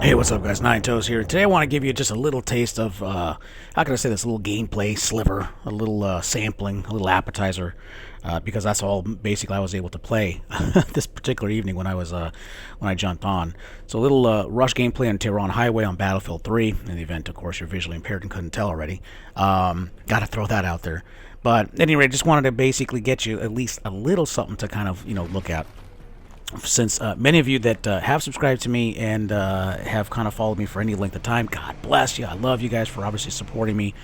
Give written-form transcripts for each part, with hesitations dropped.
Hey, what's up, guys? Nine Toes here. Today I want to give you just a little taste of, how can I say this, a little gameplay sliver, a little sampling, a little appetizer, because that's all basically I was able to play this particular evening when I jumped on. So a little rush gameplay on Tehran Highway on Battlefield 3. In the event, of course, you're visually impaired and couldn't tell already. Got to throw that out there. But anyway, just wanted to basically get you at least a little something to kind of, look at. Since many of you that have subscribed to me and have kind of followed me for any length of time, God bless you. I love you guys for obviously supporting me.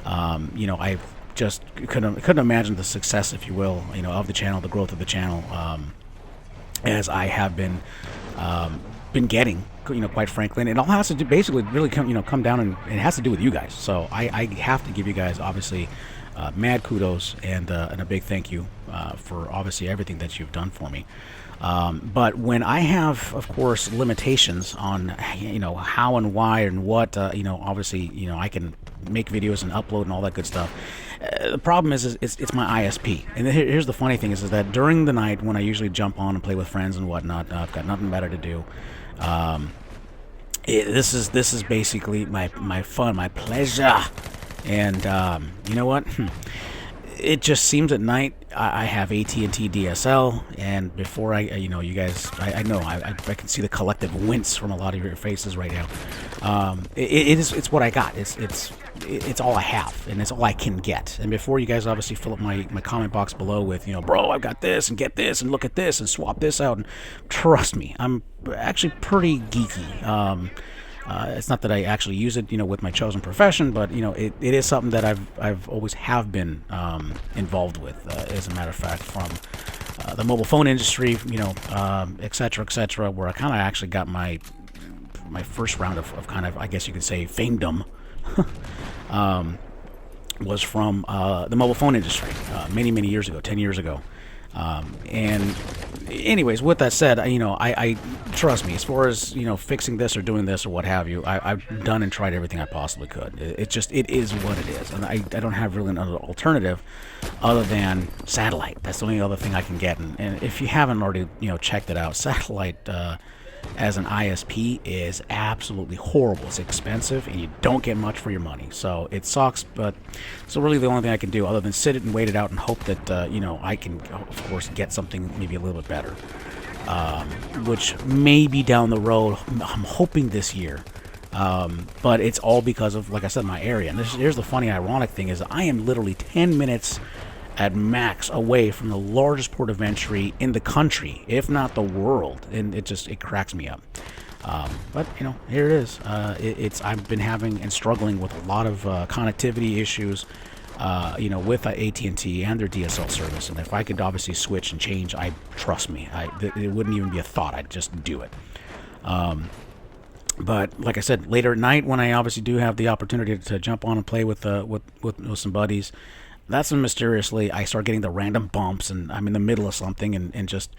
I just couldn't imagine the success, if you will, of the channel, the growth of the channel, as I have been getting, quite frankly. And it all has to do, basically, really come down, and it has to do with you guys. So I have to give you guys, obviously, mad kudos and a big thank you for obviously everything that you've done for me. But when I have, of course, limitations on, how and why and what, obviously, I can make videos and upload and all that good stuff. The problem is it's my ISP. And here's the funny thing is that during the night when I usually jump on and play with friends and whatnot, I've got nothing better to do. This is basically my fun, my pleasure. And you know what? It just seems at night I have AT&T DSL, and before you guys, I know I can see the collective wince from a lot of your faces right now. It's what I got. It's all I have, and it's all I can get. And before you guys obviously fill up my comment box below with bro, I've got this and get this and look at this and swap this out, and trust me, I'm actually pretty geeky. It's not that I actually use it, with my chosen profession, but it is something that I've always have been involved with. As a matter of fact, from the mobile phone industry, et cetera, where I kind of actually got my first round of kind of, I guess you could say, famedom, was from the mobile phone industry many years ago, 10 years ago. And anyways, with that said, I trust me, as far as, fixing this or doing this or what have you, I've done and tried everything I possibly could. It is what it is. And I don't have really another alternative other than satellite. That's the only other thing I can get. And if you haven't already, checked it out, satellite, as an ISP is absolutely horrible. It's expensive and you don't get much for your money, so it sucks. But so really the only thing I can do other than sit it and wait it out and hope that I can, of course, get something maybe a little bit better, which may be down the road. I'm hoping this year, but it's all because of, like I said, my area. And here's the funny ironic thing is I am literally 10 minutes at max away from the largest port of entry in the country, if not the world, and it cracks me up. But here it is. I've been having and struggling with a lot of connectivity issues, with AT&T and their DSL service. And if I could obviously switch and change, trust me, it wouldn't even be a thought. I'd just do it. But like I said, later at night when I obviously do have the opportunity to jump on and play with some buddies, that's when mysteriously I start getting the random bumps, and I'm in the middle of something, and just,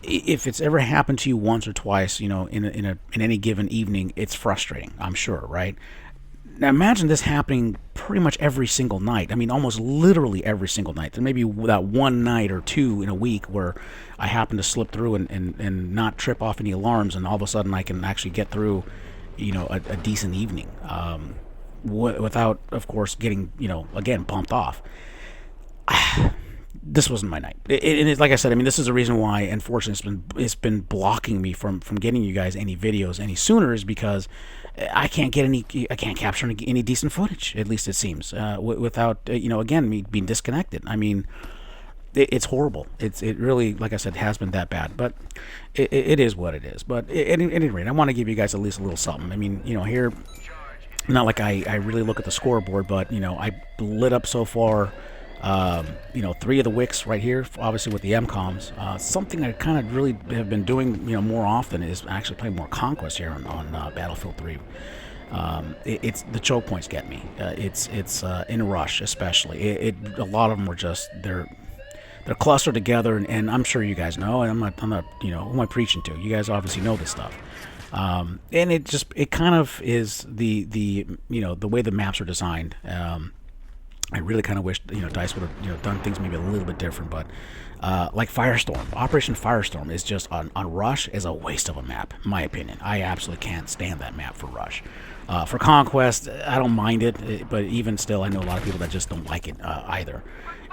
if it's ever happened to you once or twice, in any given evening, it's frustrating, I'm sure, right? Now imagine this happening pretty much every single night. I mean, almost literally every single night. There may be that one night or two in a week where I happen to slip through and not trip off any alarms, and all of a sudden I can actually get through, a decent evening, without, of course, getting, again, bumped off. This wasn't my night. It's like I said, I mean, this is the reason why, unfortunately, it's been blocking me from getting you guys any videos any sooner, is because I can't capture any decent footage. At least it seems, without again, me being disconnected. I mean, it's horrible. It really, like I said, has been that bad. But it is what it is. But at any rate, I want to give you guys at least a little something. I mean, here, not like I really look at the scoreboard, but I lit up so far. 3 of the wicks right here, obviously with the MCOMs. Something I kind of really have been doing, more often is actually playing more Conquest here on Battlefield 3. It's the choke points get me. It's in Rush especially. A lot of them are just they're clustered together, and I'm sure you guys know. And I'm not who am I preaching to? You guys obviously know this stuff. And it kind of is the way the maps are designed. I really kind of wish Dice would have done things maybe a little bit different, but like Firestorm, Operation Firestorm is just on Rush is a waste of a map, in my opinion. I absolutely can't stand that map for Rush. For Conquest, I don't mind it, but even still, I know a lot of people that just don't like it either.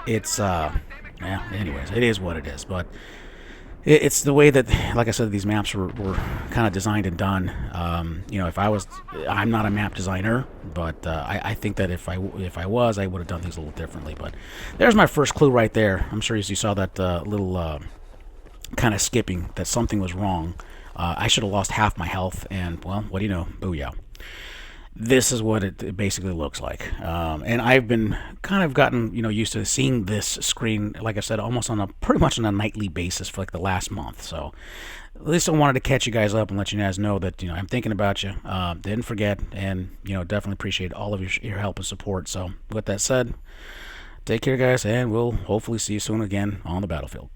It's yeah. Anyways, it is what it is, but it's the way that, like I said, these maps were kind of designed and done. If I'm not a map designer, but I think that if I was, I would have done things a little differently. But there's my first clue right there. I'm sure you saw that little kind of skipping, that something was wrong. I should have lost half my health, and, well, what do you know? Booyah. This is what it basically looks like. And I've been kind of gotten used to seeing this screen, like I said, almost pretty much on a nightly basis for like the last month. So at least I wanted to catch you guys up and let you guys know that I'm thinking about you. Didn't forget, and definitely appreciate all of your help and support. So with that said, take care, guys, and we'll hopefully see you soon again on the battlefield.